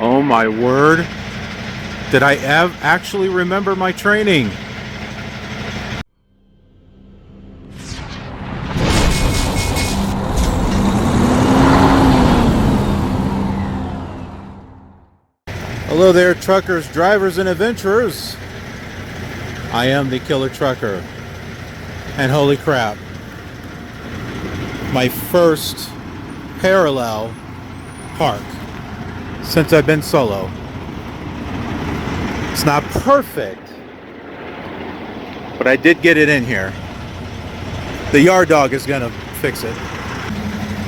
Oh my word. Did I actually remember my training? Hello there, truckers, drivers, and adventurers. I am the Killer Trucker. And holy crap, my first parallel park since I've been solo. It's not perfect, but I did get it in here. The yard dog is gonna fix it.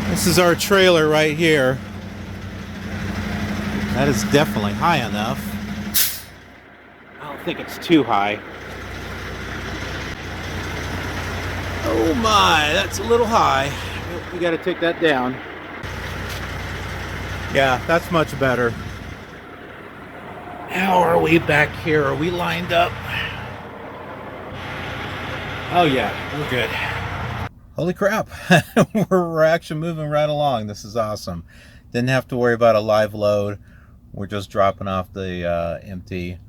This is our trailer right here. That is definitely high enough. I don't think it's too high. Oh my, that's a little high. We gotta take that down. Yeah, that's much better. How are we back here? Are we lined up? Oh yeah, we're good. Holy crap. We're actually moving right along. This is awesome. Didn't have to worry about a live load. We're just dropping off the empty.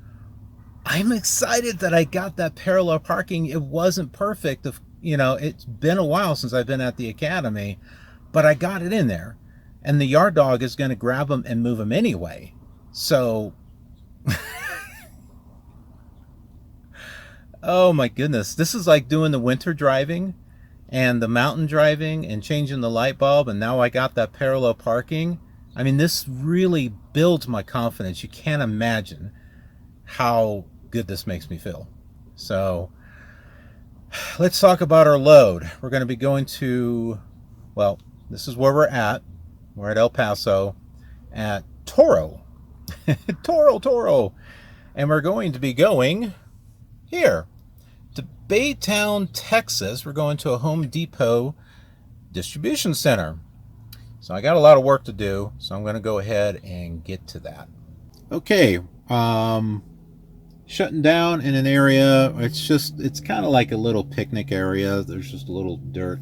I'm excited that I got that parallel parking. It wasn't perfect. You know, it's been a while since I've been at the academy, but I got it in there. And the yard dog is going to grab them and move them anyway. So, oh my goodness. This is like doing the winter driving and the mountain driving and changing the light bulb. And now I got that parallel parking. I mean, this really builds my confidence. You can't imagine how good this makes me feel. So let's talk about our load. We're going to be going to, well, this is where we're at. We're at El Paso at Toro. Toro. And we're going to be going here to Baytown, Texas. We're going to a Home Depot distribution center. So I got a lot of work to do, so I'm going to go ahead and get to that. Okay, shutting down in an area. It's kind of like a little picnic area. There's just a little dirt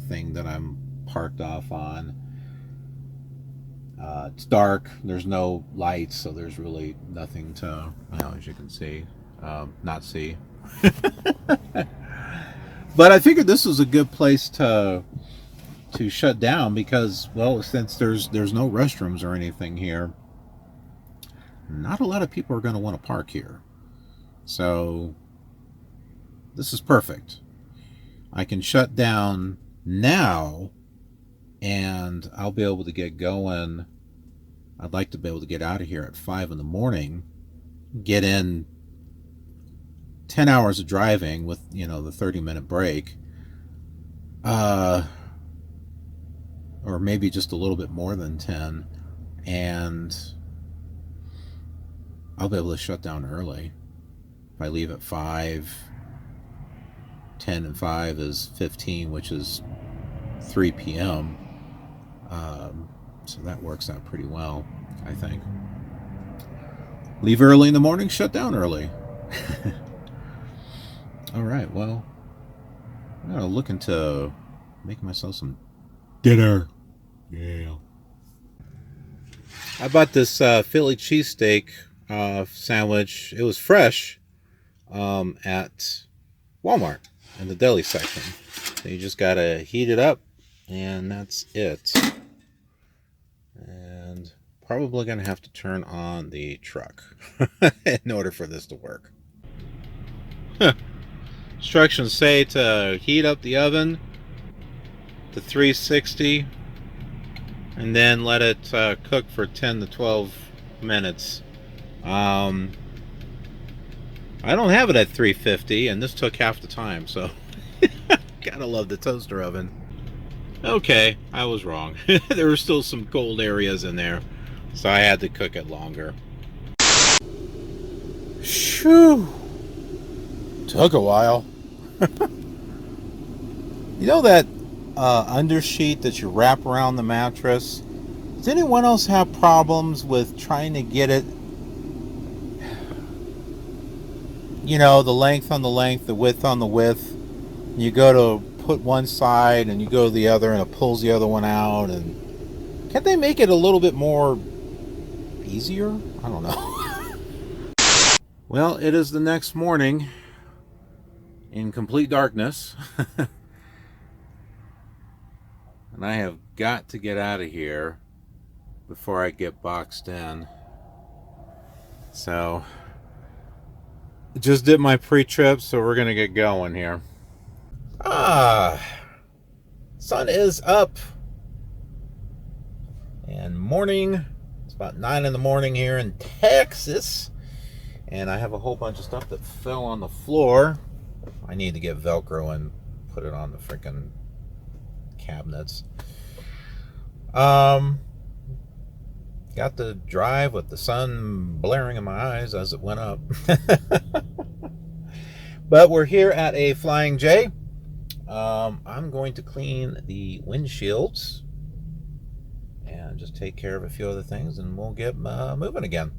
thing that I'm parked off on. It's dark. There's no lights, so there's really nothing to, as you can see, not see. But I figured this was a good place to shut down because, well, since there's no restrooms or anything here, not a lot of people are going to want to park here. So this is perfect. I can shut down now and I'll be able to get going. I'd like to be able to get out of here at 5 in the morning, get in 10 hours of driving with, the 30-minute break. Or maybe just a little bit more than 10, and I'll be able to shut down early. If I leave at 5, 10 and 5 is 15, which is 3 p.m. So that works out pretty well, I think. Leave early in the morning, shut down early. All right, well, I'm gonna look into making myself some dinner. Yeah. I bought this Philly cheesesteak sandwich. It was fresh at Walmart in the deli section. So you just gotta heat it up, and that's it. And probably gonna have to turn on the truck in order for this to work. Instructions say to heat up the oven to 360 and then let it cook for 10 to 12 minutes. I don't have it at 350, and this took half the time, so gotta love the toaster oven. Okay, I was wrong. There were still some cold areas in there, so I had to cook it longer. Shoo! Took a while. You know that undersheet that you wrap around the mattress? Does anyone else have problems with trying to get it, the length on the length, the width on the width? You go to put one side and you go to the other and it pulls the other one out. And can't they make it a little bit more easier? I don't know. Well, it is the next morning in complete darkness. And I have got to get out of here before I get boxed in. So, just did my pre-trip, so we're going to get going here. Sun is up. And morning, it's about 9 in the morning here in Texas. And I have a whole bunch of stuff that fell on the floor. I need to get Velcro and put it on the freaking cabinets. Got to drive with the sun blaring in my eyes as it went up. But we're here at a Flying J. I'm going to clean the windshields and just take care of a few other things, and we'll get moving again.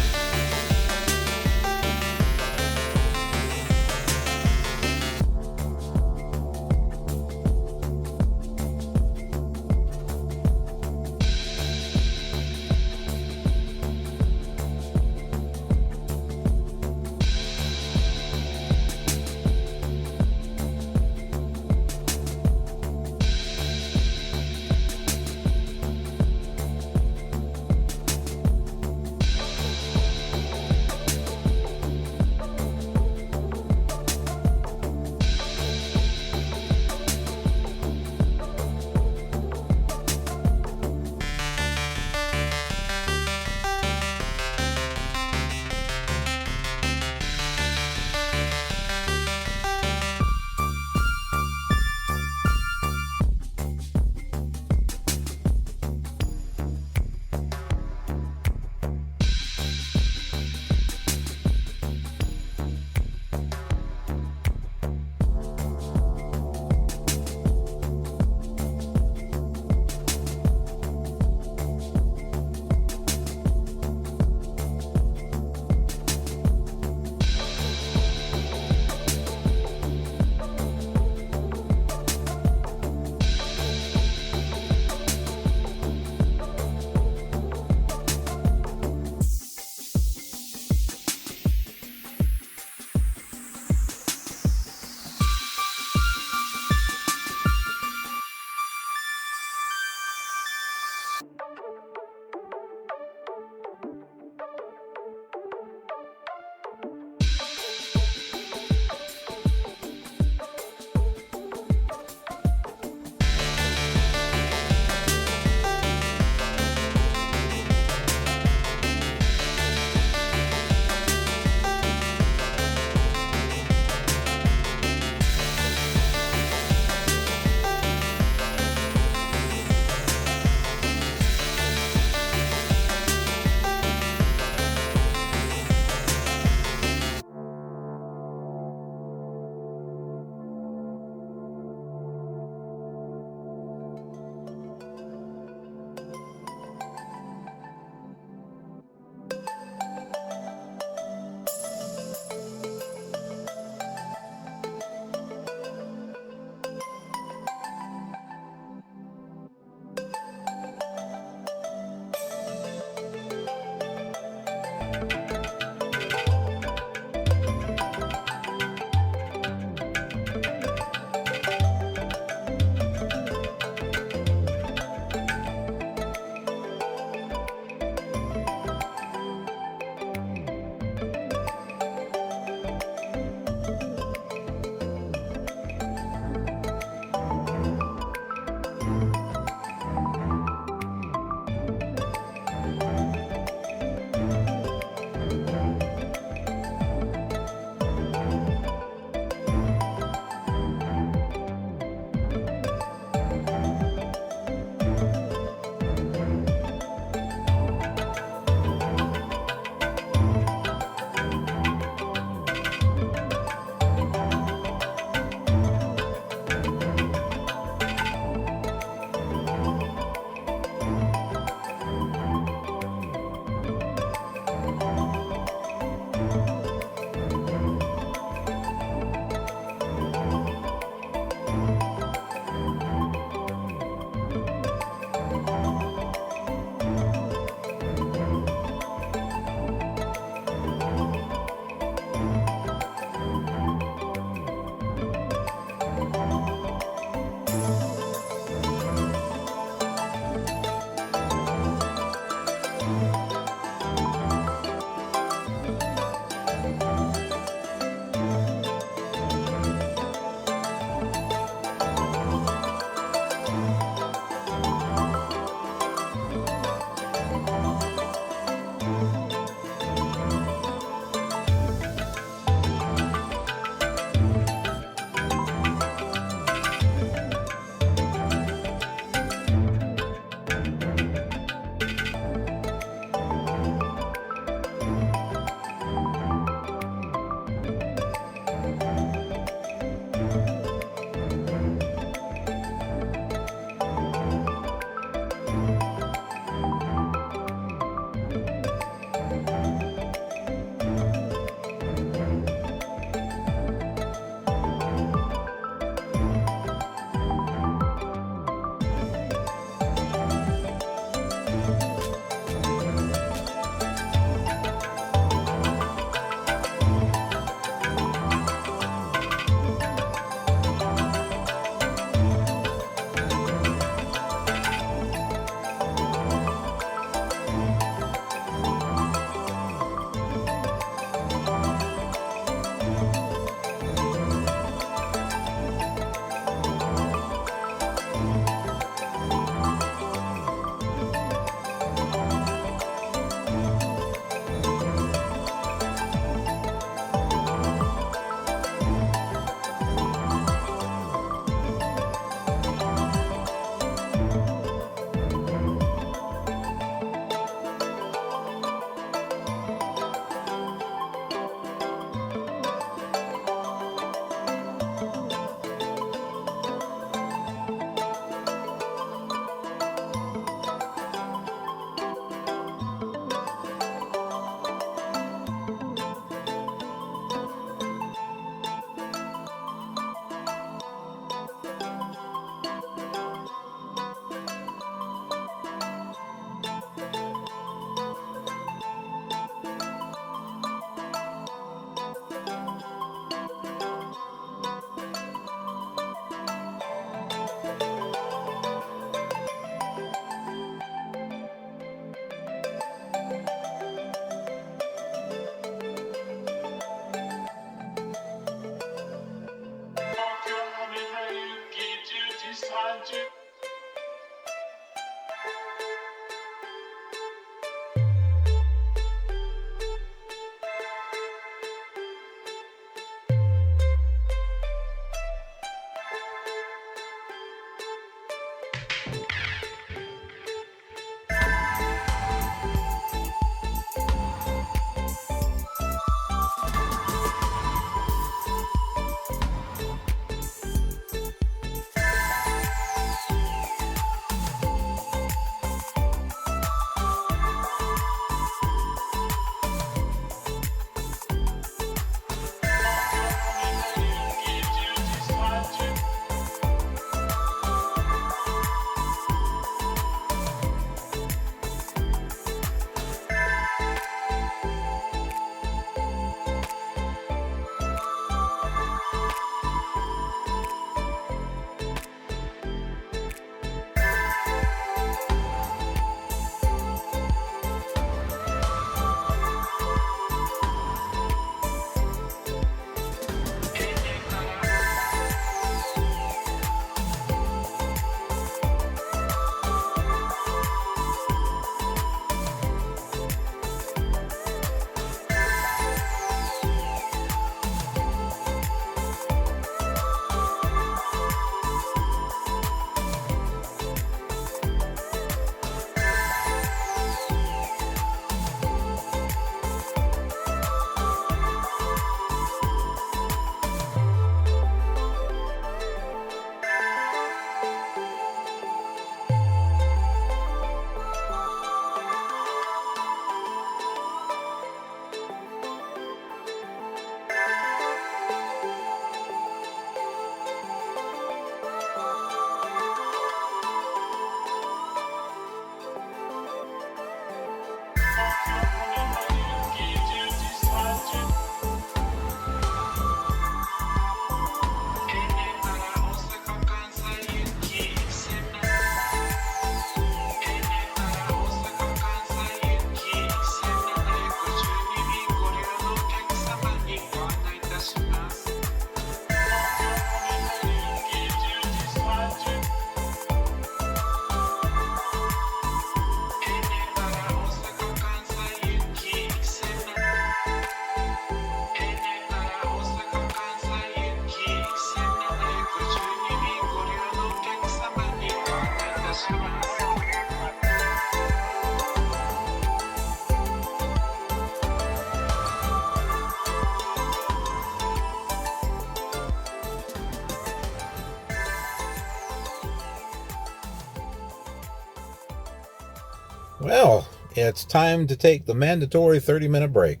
Well, it's time to take the mandatory 30-minute break.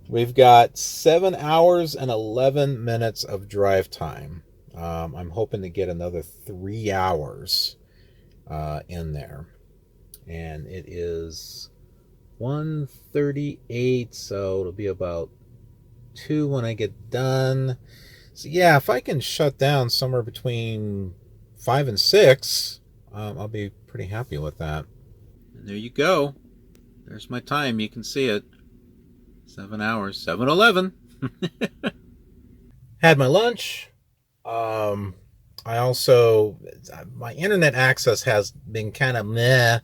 We've got 7 hours and 11 minutes of drive time. I'm hoping to get another 3 hours in there. And it is 1:38, so it'll be about 2 when I get done. So yeah, if I can shut down somewhere between 5 and 6, I'll be pretty happy with that. And there you go. There's my time. You can see it. 7 hours, 7:11. Had my lunch. I also, my internet access has been kind of meh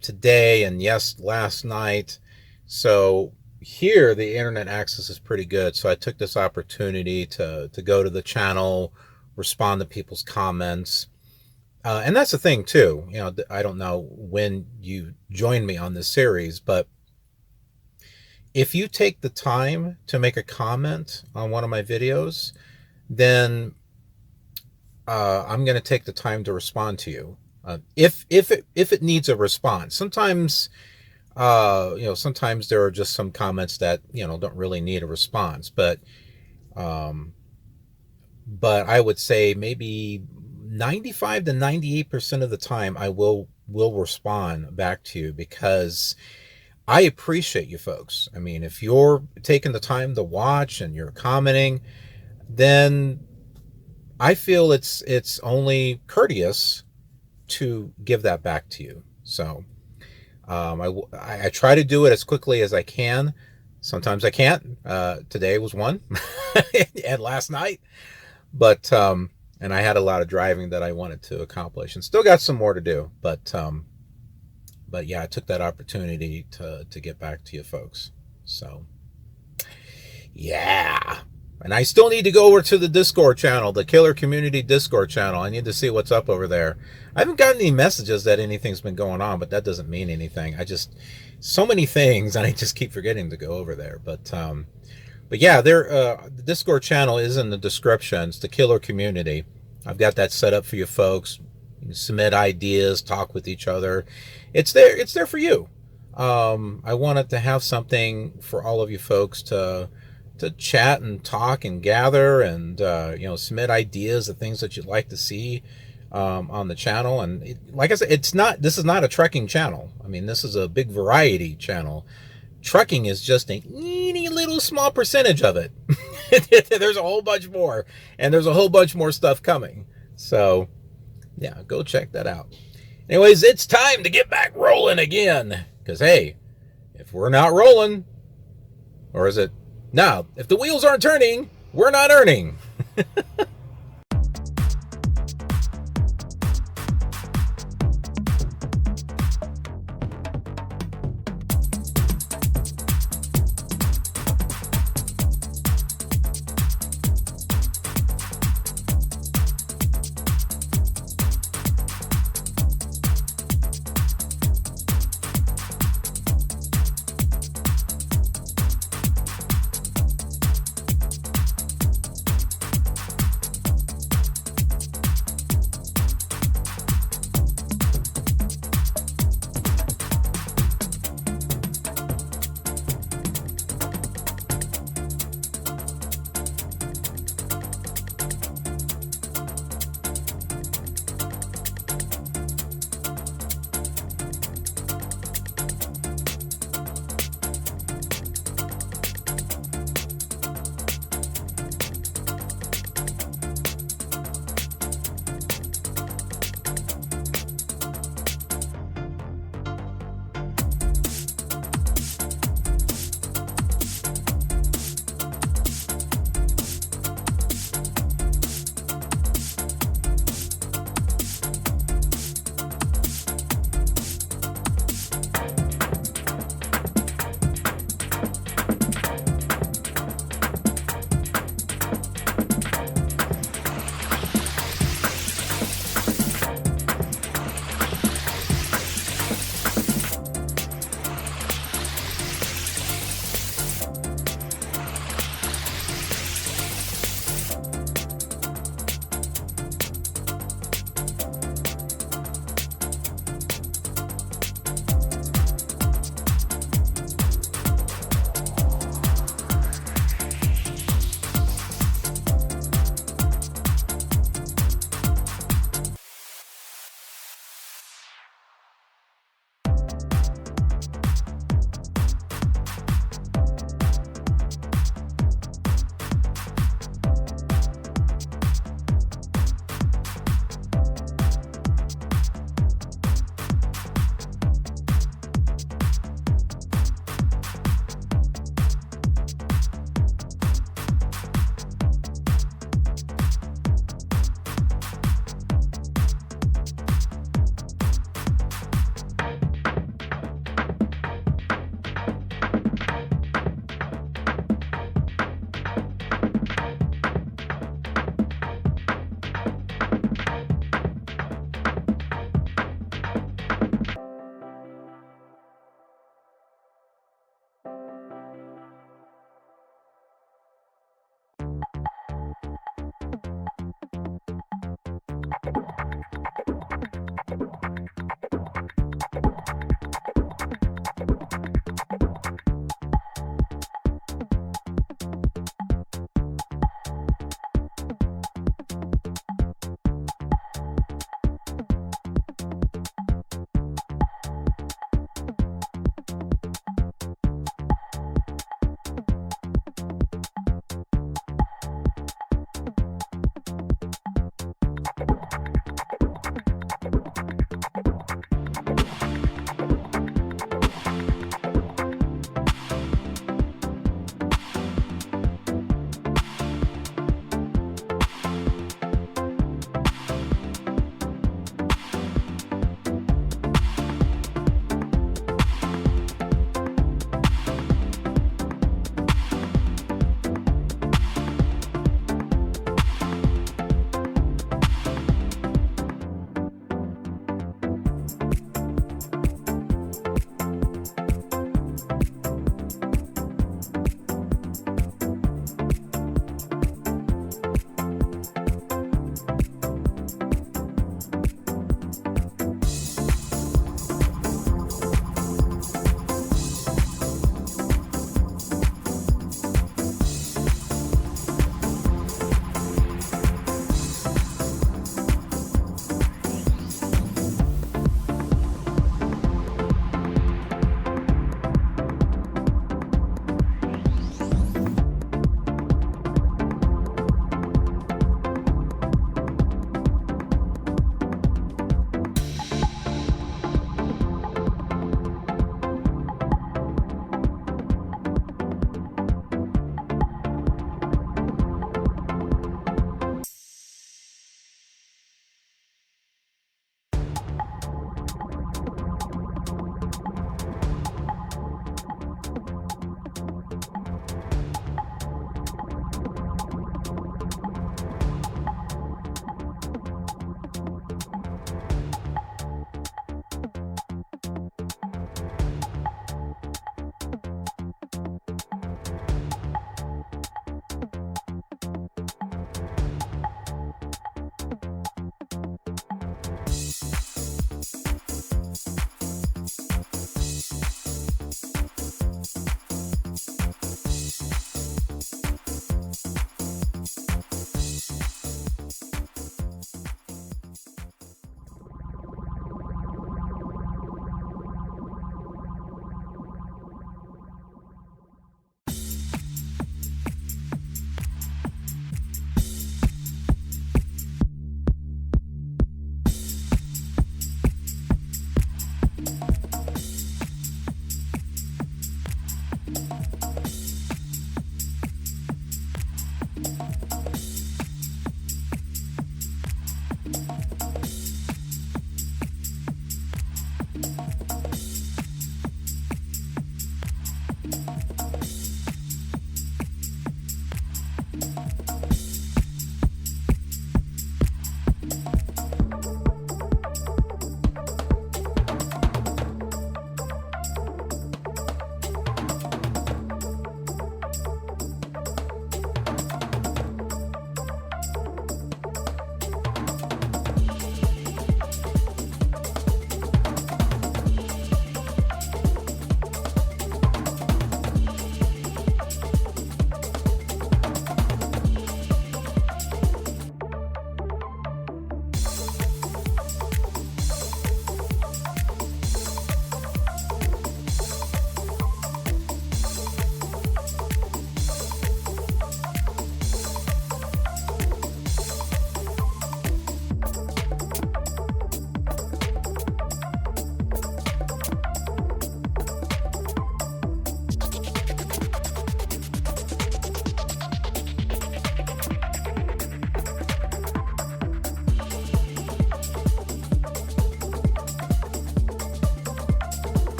today and last night. So here the internet access is pretty good. So I took this opportunity to go to the channel, respond to people's comments. And that's the thing too. You know, I don't know when you joined me on this series, but if you take the time to make a comment on one of my videos, then I'm going to take the time to respond to you. If it needs a response. Sometimes, sometimes there are just some comments that, don't really need a response, but I would say maybe 95 to 98% of the time I will respond back to you, because I appreciate you folks. I mean, if you're taking the time to watch and you're commenting, then I feel it's only courteous to give that back to you. So I try to do it as quickly as I can. Sometimes I can't. Today was one and last night, but and I had a lot of driving that I wanted to accomplish and still got some more to do, but yeah, I took that opportunity to get back to you folks. So yeah. And I still need to go over to the Discord channel, the KILR Kommunity Discord channel. I need to see what's up over there. I haven't gotten any messages that anything's been going on, but that doesn't mean anything. So many things, and I just keep forgetting to go over there. But yeah, the Discord channel is in the description. It's the KILR Kommunity. I've got that set up for you folks. You can submit ideas, talk with each other. It's there for you. I wanted to have something for all of you folks to chat and talk and gather and submit ideas of things that you'd like to see on the channel. And like I said, this is not a trucking channel. I mean, this is a big variety channel. Trucking is just a teeny little small percentage of it. There's a whole bunch more, and there's a whole bunch more stuff coming. So yeah, go check that out. Anyways, it's time to get back rolling again, because hey, if we're not rolling, or is it, no, if the wheels aren't turning, we're not earning.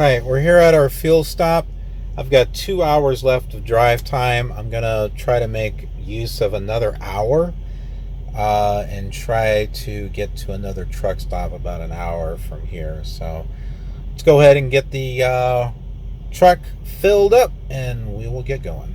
right, we're here at our fuel stop. I've got 2 hours left of drive time. I'm gonna try to make use of another hour and try to get to another truck stop about an hour from here. So let's go ahead and get the truck filled up and we will get going.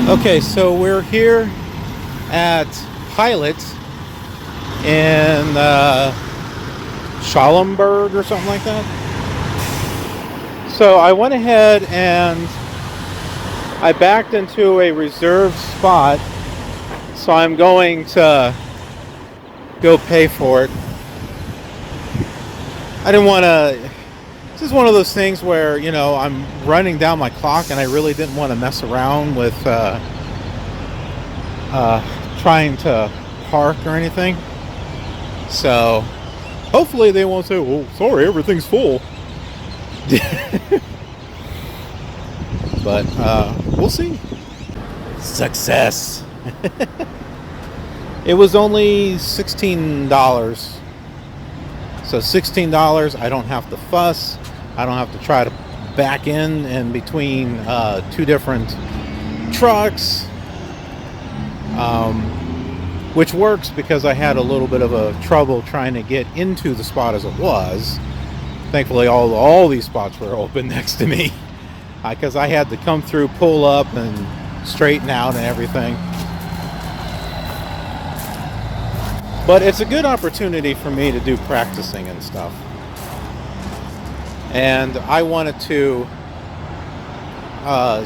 Okay, so we're here at Pilot in Schulenburg or something like that. So I went ahead and I backed into a reserved spot, so I'm going to go pay for it. I didn't want to. This is one of those things where, you know, I'm running down my clock and I really didn't want to mess around with trying to park or anything. So hopefully they won't say, well, sorry, everything's full. But we'll see. Success. It was only $16. So $16, I don't have to fuss. I don't have to try to back in between two different trucks. Which works because I had a little bit of a trouble trying to get into the spot as it was. Thankfully, all these spots were open next to me, because I had to come through, pull up, and straighten out and everything. But it's a good opportunity for me to do practicing and stuff. And I wanted to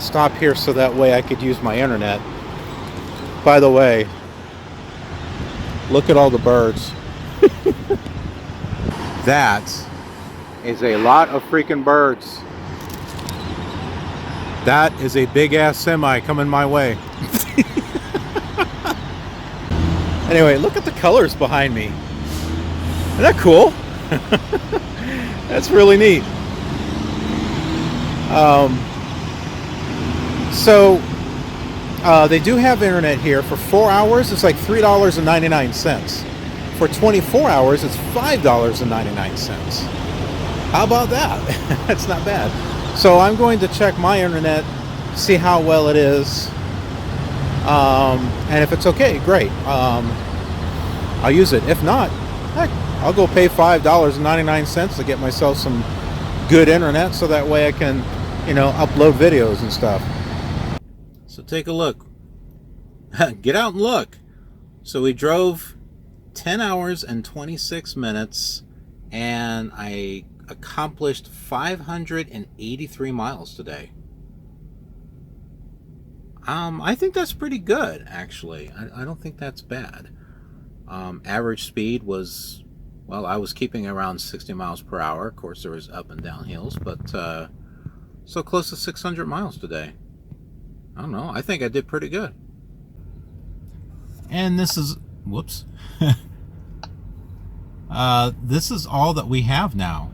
stop here so that way I could use my internet. By the way, look at all the birds. That is a lot of freaking birds. That is a big ass semi coming my way. Anyway, look at the colors behind me. Isn't that cool? That's really neat. They do have internet here. For 4 hours, it's like $3.99. For 24 hours, it's $5.99. How about that? That's not bad. So I'm going to check my internet, see how well it is. And if it's okay, great. I'll use it. If not, heck, I'll go pay $5.99 to get myself some good internet, so that way I can, you know, upload videos and stuff. So take a look. Get out and look. So we drove 10 hours and 26 minutes, and I accomplished 583 miles today. I think that's pretty good, actually. I don't think that's bad. Average speed was, well, I was keeping around 60 miles per hour. Of course, there was up and down hills, but so close to 600 miles today. I don't know. I think I did pretty good. And this is, whoops. This is all that we have now.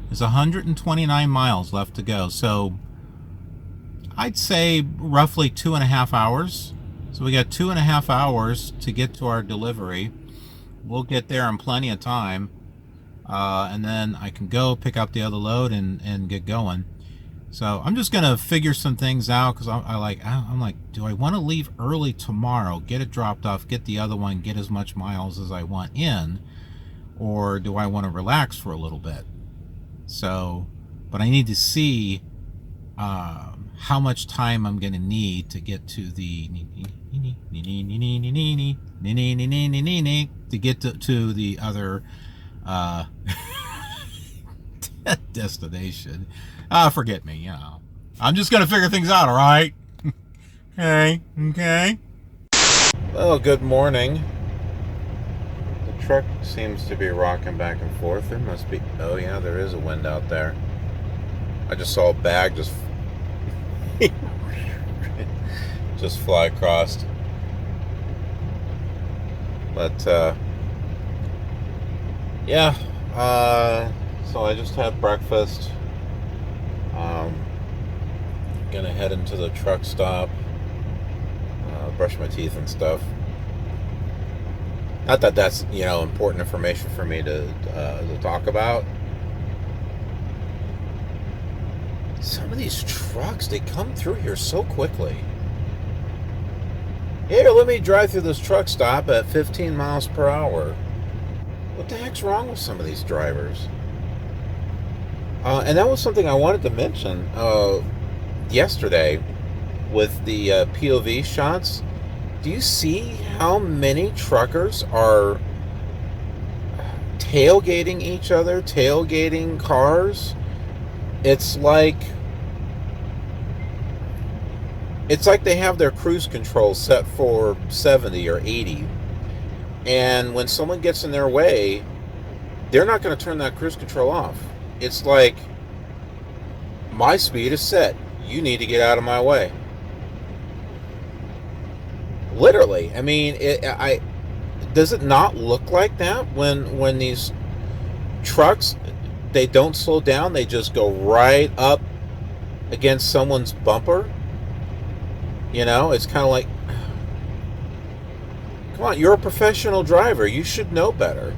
There's 129 miles left to go. So I'd say roughly 2.5 hours. So we got 2.5 hours to get to our delivery. We'll get there in plenty of time. And then I can go pick up the other load and get going. So I'm just gonna figure some things out, because I'm like, do I want to leave early tomorrow, get it dropped off, get the other one, get as much miles as I want in, or do I want to relax for a little bit? So, but I need to see how much time I'm gonna need to get to the to the other destination. Forget me, you know. I'm just gonna figure things out, all right? Okay. Well, good morning. The truck seems to be rocking back and forth. There must be, oh yeah, there is a wind out there. I just saw a bag just just fly across. But yeah, so I just had breakfast. Gonna head into the truck stop, brush my teeth and stuff. Not that that's, you know, important information for me to talk about. Some of these trucks, they come through here so quickly. Here, let me drive through this truck stop at 15 miles per hour. What the heck's wrong with some of these drivers? And that was something I wanted to mention yesterday with the POV shots, do you see how many truckers are tailgating each other, tailgating cars? It's like they have their cruise control set for 70 or 80, and when someone gets in their way, they're not going to turn that cruise control off. It's like, my speed is set, you need to get out of my way. Literally. I mean, does it not look like that when these trucks, they don't slow down, they just go right up against someone's bumper? You know, it's kind of like, come on, you're a professional driver. You should know better.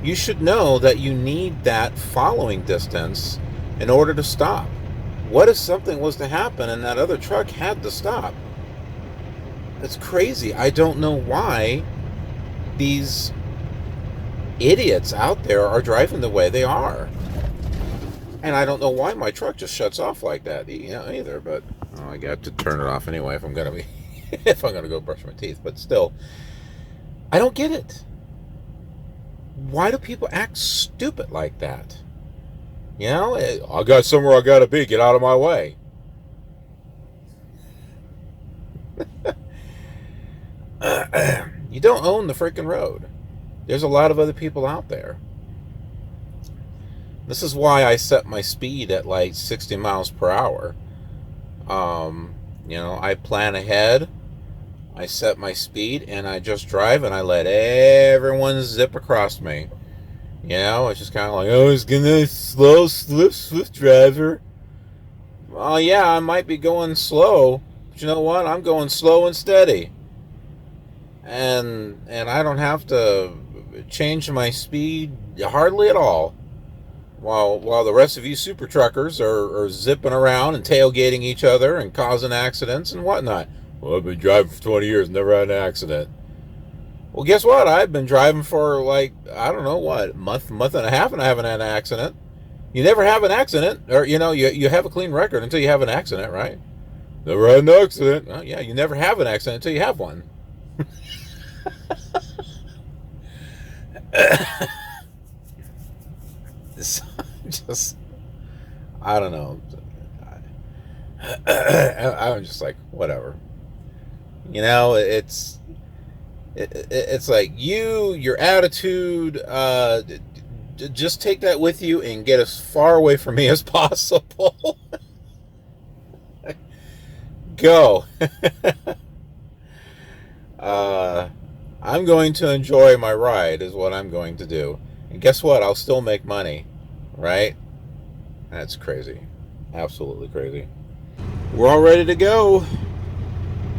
You should know that you need that following distance in order to stop. What if something was to happen and that other truck had to stop? It's crazy. I don't know why these idiots out there are driving the way they are. And I don't know why my truck just shuts off like that, either. But I got to turn it off anyway if I'm gonna be if I'm gonna go brush my teeth. But still, I don't get it. Why do people act stupid like that? You know, I got somewhere I gotta be. Get out of my way. You don't own the freaking road. There's a lot of other people out there. This is why I set my speed at like 60 miles per hour. You know, I plan ahead. I set my speed and I just drive and I let everyone zip across me. You know, it's just kind of like, oh, it's gonna slow, swift driver. Well, yeah, I might be going slow, but you know what? I'm going slow and steady. And I don't have to change my speed hardly at all. While the rest of you super truckers are zipping around and tailgating each other and causing accidents and whatnot. Well, I've been driving for 20 years, never had an accident. Well, guess what? I've been driving for like, I don't know what, month and a half, and I haven't had an accident. You never have an accident, or you have a clean record until you have an accident, right? Never had an accident. Well, yeah, you never have an accident until you have one. Just, I don't know. I'm just like, whatever. You know, it's like your attitude. Just take that with you and get as far away from me as possible. Go. I'm going to enjoy my ride is what I'm going to do. And guess what? I'll still make money, right? That's crazy. Absolutely crazy. We're all ready to go.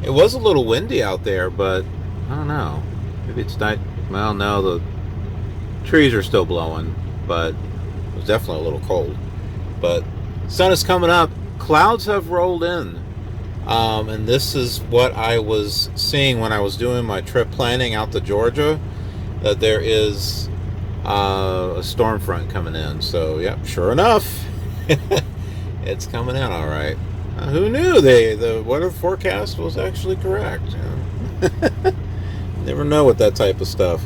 It was a little windy out there, but I don't know. Maybe it's not. Well, no, the trees are still blowing, but it was definitely a little cold. But sun is coming up. Clouds have rolled in. And this is what I was seeing when I was doing my trip planning out to Georgia, that there is a storm front coming in. So, yep, sure enough, it's coming in all right. Who knew the weather forecast was actually correct? Never know with that type of stuff.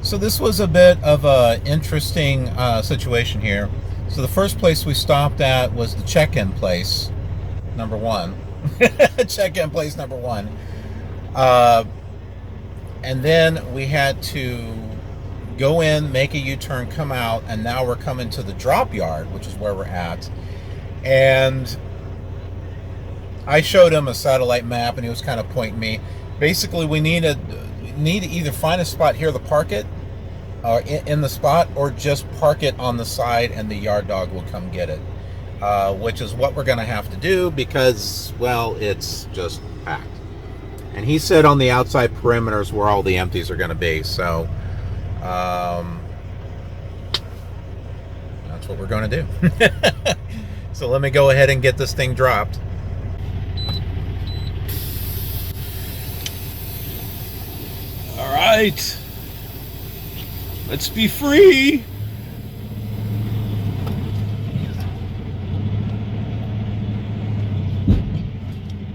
So this was a bit of a interesting situation here. So the first place we stopped at was the check-in place, number one. Check-in place number one. And then we had to go in, make a U-turn, come out, and now we're coming to the drop yard, which is where we're at. And I showed him a satellite map, and he was kind of pointing me. Basically, we need to either find a spot here to park it, in the spot, or just park it on the side and the yard dog will come get it, which is what we're going to have to do because, well, it's just packed. And he said on the outside perimeters where all the empties are going to be, so that's what we're going to do. So let me go ahead and get this thing dropped. All right. Let's be free.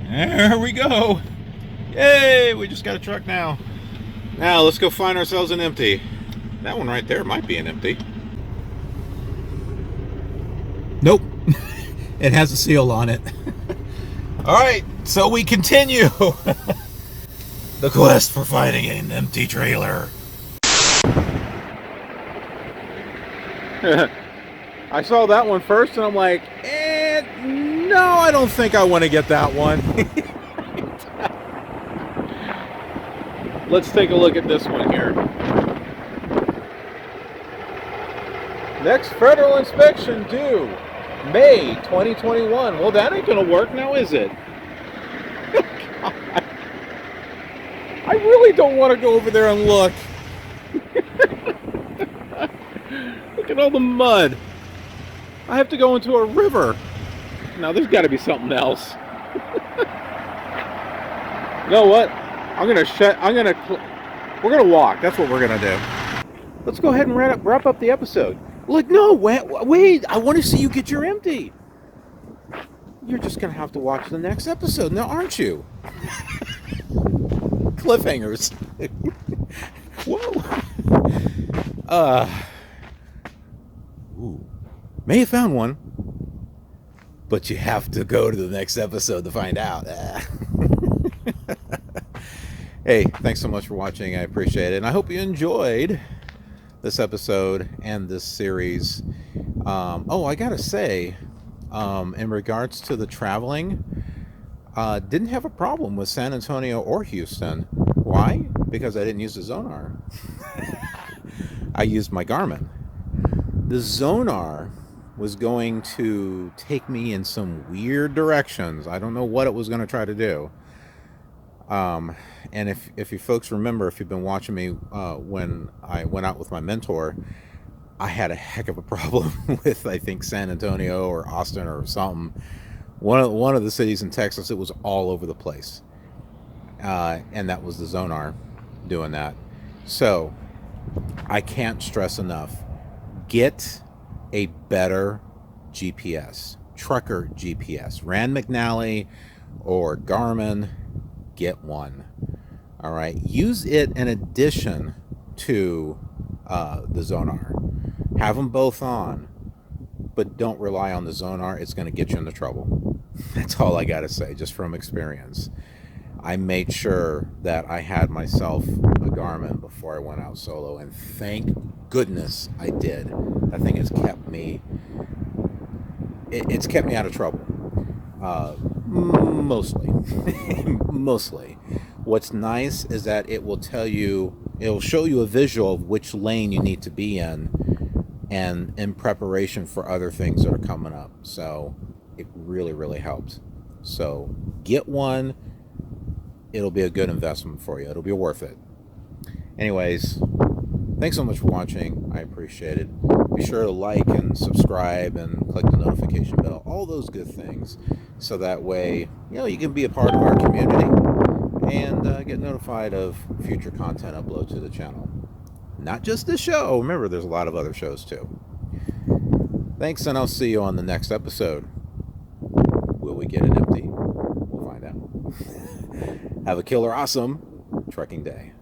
There we go. Yay, we just got a truck now. Now let's go find ourselves an empty. That one right there might be an empty. Nope. It has a seal on it. All right, so we continue. The quest for finding an empty trailer. I saw that one first and I'm like, no, I don't think I want to get that one. Let's take a look at this one here. Next federal inspection due May 2021. Well, that ain't gonna work now, is it? I really don't want to go over there and look. Look at all the mud. I have to go into a river. Now there's got to be something else. You know what? We're gonna walk. That's what we're gonna do. Let's go ahead and wrap up the episode. Look, no, wait. I want to see you get your empty. You're just gonna have to watch the next episode now, aren't you? Cliffhangers. Whoa. Ooh. May have found one, but you have to go to the next episode to find out. Hey, thanks so much for watching. I appreciate it, and I hope you enjoyed this episode and this series. Oh, I gotta say, in regards to the traveling, didn't have a problem with San Antonio or Houston. Why? Because I didn't use the Zonar. I used my Garmin. The Zonar was going to take me in some weird directions. I don't know what it was going to try to do. And if you folks remember, if you've been watching me when I went out with my mentor, I had a heck of a problem with, I think, San Antonio or Austin or something. One of the cities in Texas, it was all over the place. And that was the Zonar doing that. So I can't stress enough. Get a better GPS, trucker GPS. Rand McNally or Garmin, get one. All right, use it in addition to the Zonar. Have them both on, but don't rely on the Zonar. It's going to get you into trouble. That's all I got to say, just from experience. I made sure that I had myself a Garmin before I went out solo, and thank goodness I did. That thing has kept me, it's kept me out of trouble. Mostly. Mostly. What's nice is that it will tell you, it'll show you a visual of which lane you need to be in, and in preparation for other things that are coming up. So it really, really helps. So get one. It'll be a good investment for you. It'll be worth it. Anyways, thanks so much for watching. I appreciate it. Be sure to like and subscribe and click the notification bell. All those good things. So that way, you can be a part of our community and get notified of future content upload to the channel. Not just this show. Remember, there's a lot of other shows too. Thanks, and I'll see you on the next episode. Will we get it empty? We'll find out. Have a killer awesome trucking day.